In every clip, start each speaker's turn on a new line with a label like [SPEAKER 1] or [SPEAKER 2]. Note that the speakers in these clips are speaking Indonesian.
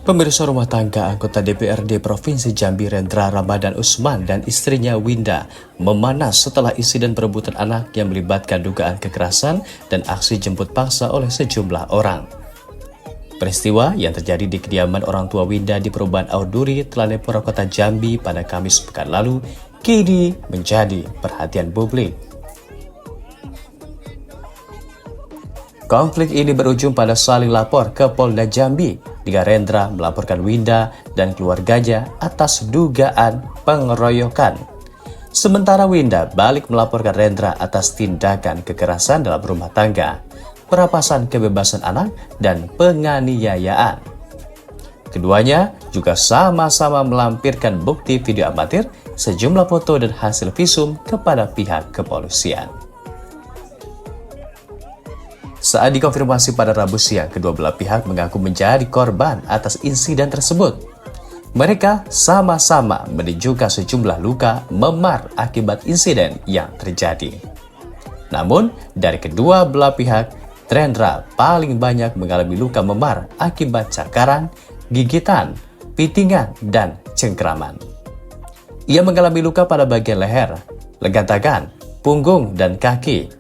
[SPEAKER 1] Pemirsa rumah tangga anggota DPRD Provinsi Jambi Rendra Ramadan Usman dan istrinya Winda memanas setelah insiden perebutan anak yang melibatkan dugaan kekerasan dan aksi jemput paksa oleh sejumlah orang. Peristiwa yang terjadi di kediaman orang tua Winda di Perubahan Auduri, Tlanepora, Kota Jambi pada Kamis pekan lalu kini menjadi perhatian publik. Konflik ini berujung pada saling lapor ke Polda Jambi jika Rendra melaporkan Winda dan keluarganya atas dugaan pengeroyokan. Sementara Winda balik melaporkan Rendra atas tindakan kekerasan dalam rumah tangga, perampasan kebebasan anak, dan penganiayaan. Keduanya juga sama-sama melampirkan bukti video amatir, sejumlah foto dan hasil visum kepada pihak kepolisian. Saat dikonfirmasi pada Rabu siang, kedua belah pihak mengaku menjadi korban atas insiden tersebut. Mereka sama-sama menunjukkan sejumlah luka memar akibat insiden yang terjadi. Namun, dari kedua belah pihak, Rendra paling banyak mengalami luka memar akibat cakaran, gigitan, pitingan, dan cengkraman. Ia mengalami luka pada bagian leher, lengan tangan, punggung, dan kaki.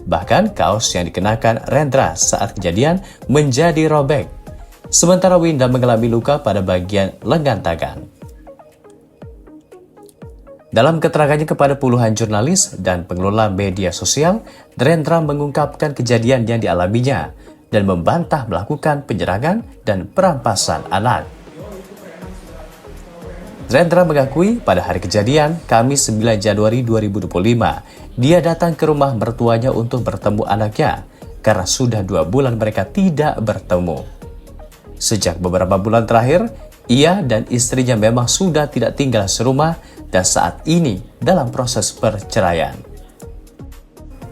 [SPEAKER 1] Bahkan kaos yang dikenakan Rendra saat kejadian menjadi robek. Sementara Winda mengalami luka pada bagian lengan tangan. Dalam keterangannya kepada puluhan jurnalis dan pengelola media sosial, Rendra mengungkapkan kejadian yang dialaminya dan membantah melakukan penyerangan dan perampasan anak. Rendra mengakui pada hari kejadian, Kamis 9 Januari 2025, dia datang ke rumah mertuanya untuk bertemu anaknya karena sudah 2 bulan mereka tidak bertemu. Sejak beberapa bulan terakhir, ia dan istrinya memang sudah tidak tinggal serumah dan saat ini dalam proses perceraian.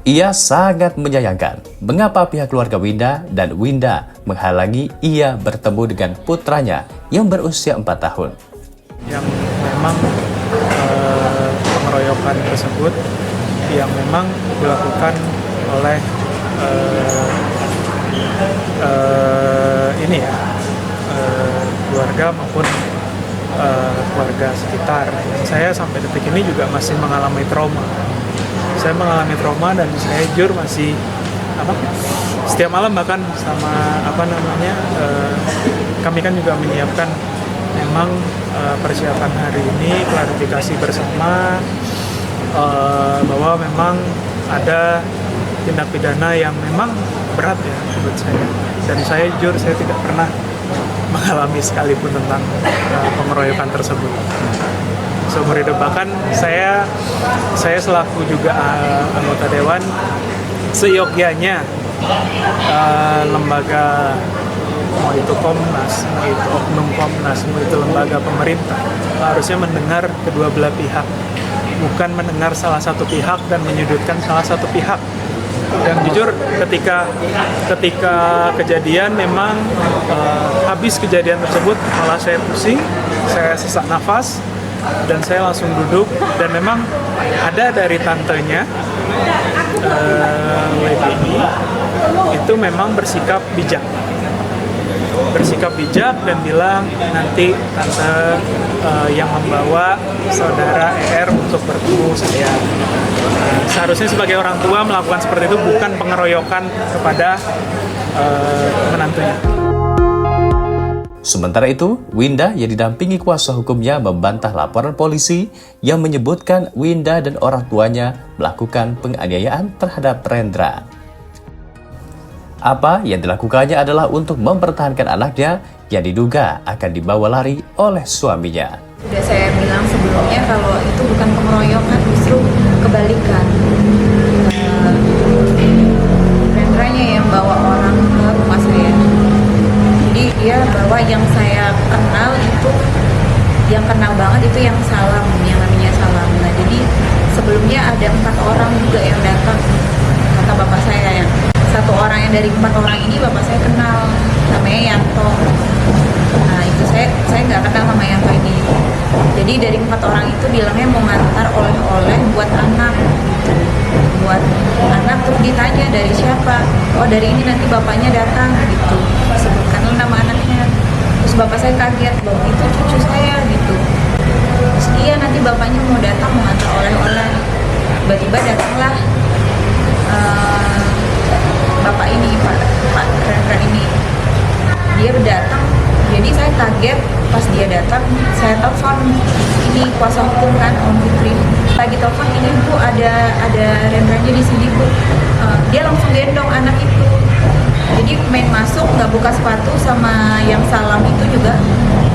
[SPEAKER 1] Ia sangat menyayangkan mengapa pihak keluarga Winda dan Winda menghalangi ia bertemu dengan putranya yang berusia 4 tahun.
[SPEAKER 2] Yang memang pengeroyokan tersebut yang memang dilakukan oleh keluarga maupun keluarga sekitar. Dan saya sampai detik ini juga masih mengalami trauma. Saya mengalami trauma dan saya jujur masih setiap malam bahkan sama kami kan juga menyiapkan memang persiapan hari ini, klarifikasi bersama bahwa memang ada tindak pidana yang memang berat ya menurut saya. Dan saya jujur saya tidak pernah mengalami sekalipun tentang pengeroyokan tersebut seumur hidup. Bahkan saya selaku juga anggota dewan, seyogyanya lembaga, mau itu Komnas, mau itu Oknum Komnas, mau itu lembaga pemerintah, harusnya mendengar kedua belah pihak, bukan mendengar salah satu pihak dan menyudutkan salah satu pihak. Dan jujur ketika kejadian memang habis kejadian tersebut malah saya pusing, saya sesak nafas, dan saya langsung duduk. Dan memang ada dari tantenya lady ini itu memang bersikap bijak dan bilang nanti tante yang membawa saudara ER untuk bertemu saya. Seharusnya sebagai orang tua melakukan seperti itu, bukan pengeroyokan kepada menantunya.
[SPEAKER 1] Sementara itu, Winda yang didampingi kuasa hukumnya membantah laporan polisi yang menyebutkan Winda dan orang tuanya melakukan penganiayaan terhadap Rendra. Apa yang dilakukannya adalah untuk mempertahankan anaknya yang diduga akan dibawa lari oleh suaminya.
[SPEAKER 3] Sudah saya bilang sebelumnya kalau itu bukan pengeroyokan, justru kebalikan. Rendranya yang bawa orang ke rumah saya. Jadi dia bawa yang saya kenal itu, yang kenal banget itu yang Salam, yang namanya Salam. Nah jadi sebelumnya ada 4 orang juga yang datang, kata bapak saya yang 1 orang yang dari 4 orang ini bapak saya kenal, namanya Yanto. Nah itu saya nggak kenal sama Yanto ini. Jadi dari 4 orang itu bilangnya mau ngantar oleh-oleh buat anak gitu. buat anak, terus ditanya dari siapa, oh dari ini, nanti bapaknya datang gitu, sebutkanlah nama anaknya. Terus bapak saya kaget, bahwa itu cucu saya gitu. Terus iya, nanti bapaknya mau datang mau antar oleh-oleh. Tiba-tiba datanglah bapak ini, Pak Rendra ini. Dia datang, jadi saya kaget pas dia datang. Saya telepon ini kuasa hukum kan, Om Fitri. Lagi telepon, ini Bu, ada Rendranya di sini Bu. Dia langsung gendong anak itu. Jadi main masuk, nggak buka sepatu, sama yang salam itu juga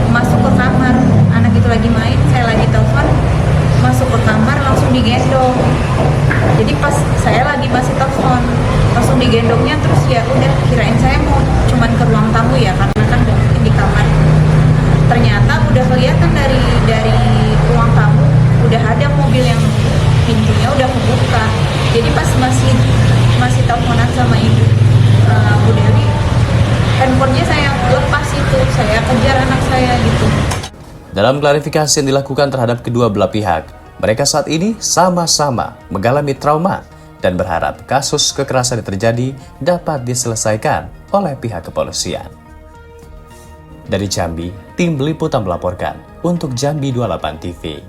[SPEAKER 3] masuk ke kamar. Anak itu lagi main, saya lagi telepon, masuk ke kamar langsung digendong. Jadi pas saya lagi masih telepon, langsung digendongnya. Terus ya udah, kirain saya mau cuman ke ruang tamu ya, karena kan nggak mungkin di kamar. Ternyata udah kelihatan dari ruang tamu udah ada mobil yang pintunya udah kebuka. Jadi pas masih teleponan sama ibu Bu Dewi, handphonenya saya lepas itu, saya kejar anak saya gitu.
[SPEAKER 1] Dalam klarifikasi yang dilakukan terhadap kedua belah pihak, mereka saat ini sama-sama mengalami trauma dan berharap kasus kekerasan yang terjadi dapat diselesaikan oleh pihak kepolisian. Dari Jambi, tim Liputan melaporkan untuk Jambi 28 TV.